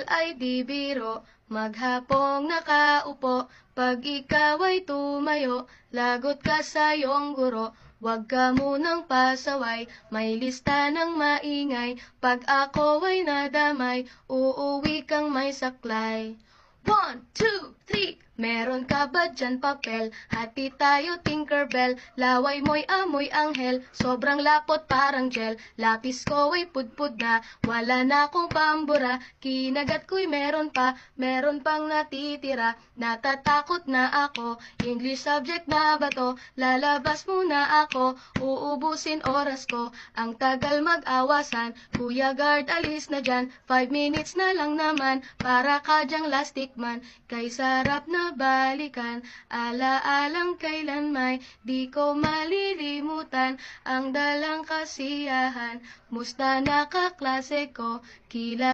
Pag-aaral ay di biro, maghapong nakaupo. Pag ikaw ay tumayo, lagot ka sa iyong guro. Huwag ka munang pasaway, may lista ng maingay. Pag ako ay nadamay, uuwi kang may saklay. 1, 2, 3, meron ka ba dyan papel? Hati tayo Tinkerbell, laway mo'y amoy anghel. Sobrang lapot parang gel, lapis ko ay pudpud na. Wala na akong pambura, kinagat ko'y meron pang natitira. Natatakot na ako, English subject na ba to? Lalabas muna ako, uubusin oras ko. Ang tagal mag-awasan, Kuya Guard alis na dyan. 5 minutes na lang naman, para ka dyang lastic man. Kay sarap na balikan, alaalang kailan may di ko malilimutan. Ang dalang kasiyahan, musta na kaklase ko, kila